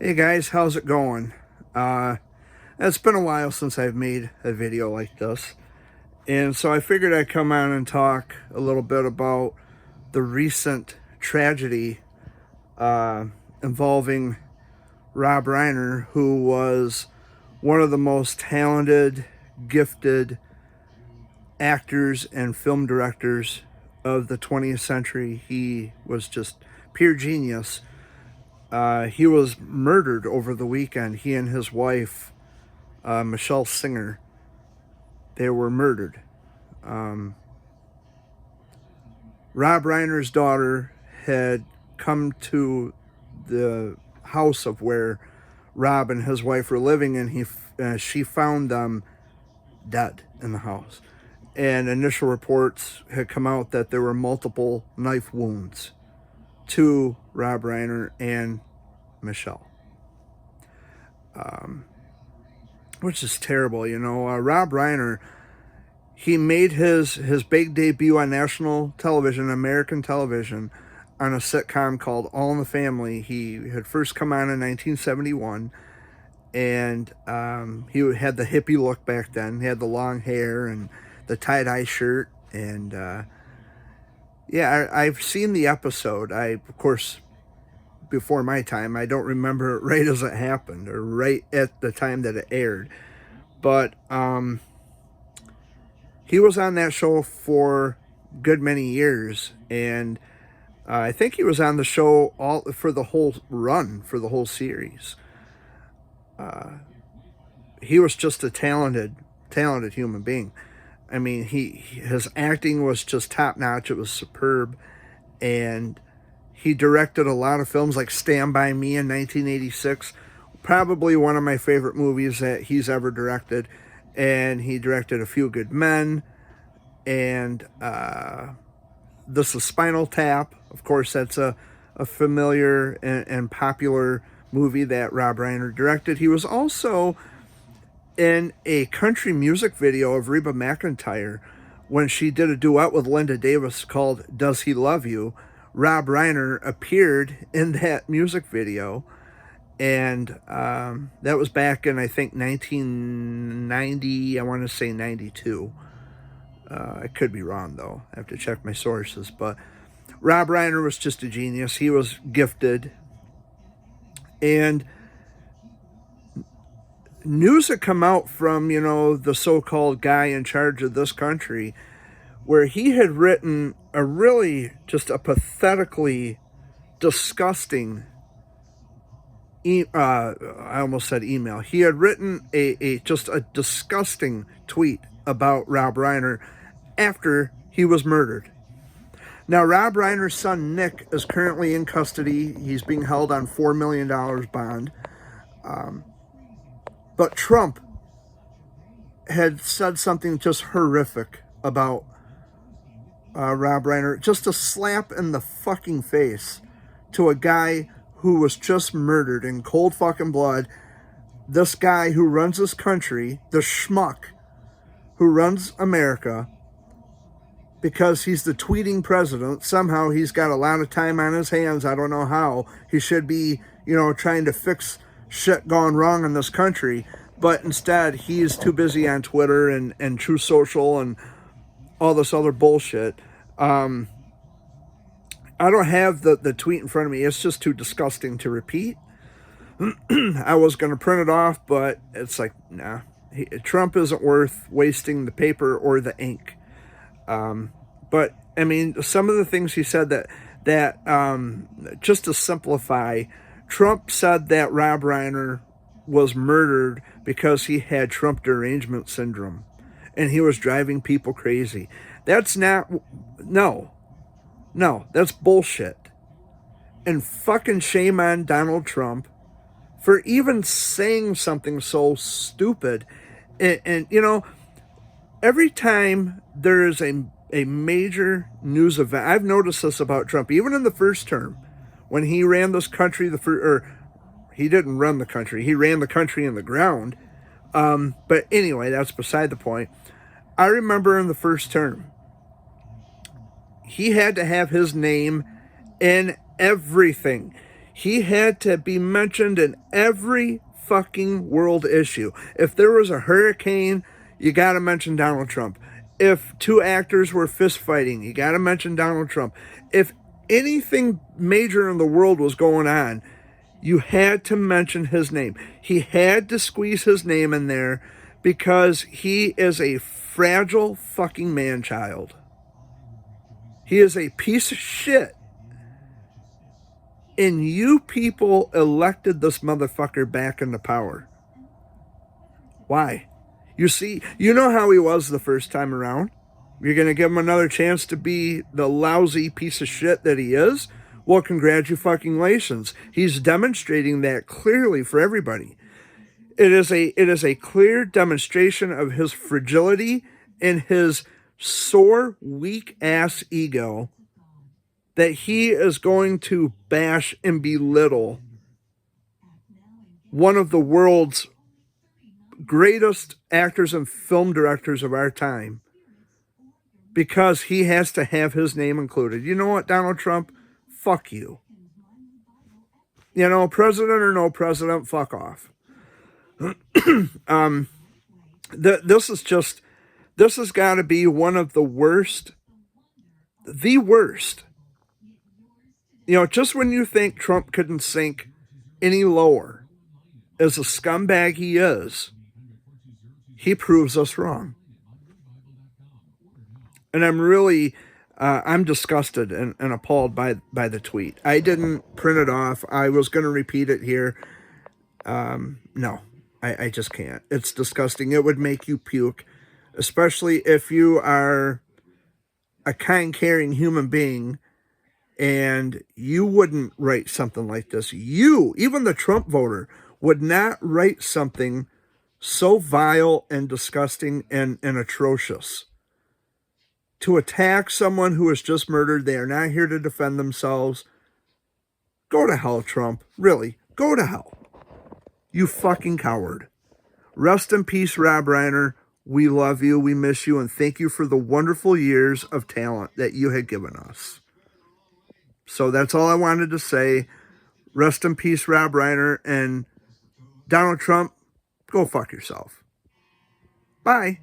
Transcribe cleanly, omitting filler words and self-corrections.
Hey guys, how's it going? It's been a while since I've made a video like this, and so I figured I'd come on and talk a little bit about the recent tragedy involving Rob Reiner, who was one of the most talented, gifted actors and film directors of the 20th century. He was just pure genius. He was murdered over the weekend. He and his wife, Michelle Singer, they were murdered. Um, Rob Reiner's daughter had come to the house of where Rob and his wife were living, and she found them dead in the house. And initial reports had come out that there were multiple knife wounds to Rob Reiner and Michelle, which is terrible. Rob Reiner, he made his big debut on national television, American television, on a sitcom called All in the Family. He had first come on in 1971, and he had the hippie look back then. He had the long hair and the tie-dye shirt, and I've seen the episode. Of course, before my time, I don't remember it right as it happened or right at the time that it aired, but he was on that show for a good many years, and I think he was on the show all for the whole run, for the whole series. He was just a talented human being. I mean, his acting was just top notch. It was superb, and he directed a lot of films like Stand By Me in 1986, probably one of my favorite movies that he's ever directed. And he directed A Few Good Men, and This is Spinal Tap. Of course, that's a familiar and popular movie that Rob Reiner directed. He was also in a country music video of Reba McEntire when she did a duet with Linda Davis called Does He Love You. Rob Reiner appeared in that music video, and that was back in, I think, 1990, I want to say 92. I could be wrong, though. I have to check my sources, but Rob Reiner was just a genius. He was gifted, and news had come out from, the so-called guy in charge of this country, where he had written a really just a pathetically disgusting I almost said email. He had written a just a disgusting tweet about Rob Reiner after he was murdered. Now, Rob Reiner's son Nick is currently in custody. He's being held on $4 million bond. But Trump had said something just horrific about Rob Reiner, just a slap in the fucking face to a guy who was just murdered in cold fucking blood. This guy who runs this country, the schmuck who runs America, because he's the tweeting president. Somehow he's got a lot of time on his hands. I don't know how. He should be, trying to fix shit gone wrong in this country. But instead, he's too busy on Twitter and True Social and all this other bullshit. I don't have the tweet in front of me. It's just too disgusting to repeat. I was going to print it off, but it's like, nah. Trump isn't worth wasting the paper or the ink. But, I mean, some of the things he said that just to simplify, Trump said that Rob Reiner was murdered because he had Trump derangement syndrome and he was driving people crazy. That's not, no, that's bullshit. And fucking shame on Donald Trump for even saying something so stupid. And every time there is a major news event, I've noticed this about Trump, even in the first term, when he ran this country, he didn't run the country, he ran the country in the ground. But anyway, that's beside the point. I remember in the first term, he had to have his name in everything. He had to be mentioned in every fucking world issue. If there was a hurricane, you got to mention Donald Trump. If two actors were fist fighting, you got to mention Donald Trump. If anything major in the world was going on, you had to mention his name. He had to squeeze his name in there because he is a fragile fucking man-child. He is a piece of shit. And you people elected this motherfucker back into power. Why? You see, you know how he was the first time around. You're going to give him another chance to be the lousy piece of shit that he is? Well, congratulations. He's demonstrating that clearly for everybody. It is a clear demonstration of his fragility and his sore, weak-ass ego that he is going to bash and belittle one of the world's greatest actors and film directors of our time because he has to have his name included. You know what, Donald Trump? Fuck you. You know, president or no president, fuck off. This has got to be one of the worst. You know, just when you think Trump couldn't sink any lower, as a scumbag he is, he proves us wrong. And I'm really, I'm disgusted and appalled by the tweet. I didn't print it off. I was going to repeat it here. No, I just can't. It's disgusting. It would make you puke, especially if you are a kind, caring human being and you wouldn't write something like this. You, even the Trump voter, would not write something so vile and disgusting and atrocious. To attack someone who was just murdered, they are not here to defend themselves. Go to hell, Trump. Really, go to hell. You fucking coward. Rest in peace, Rob Reiner. We love you, we miss you, and thank you for the wonderful years of talent that you had given us. So that's all I wanted to say. Rest in peace, Rob Reiner, and Donald Trump, go fuck yourself. Bye.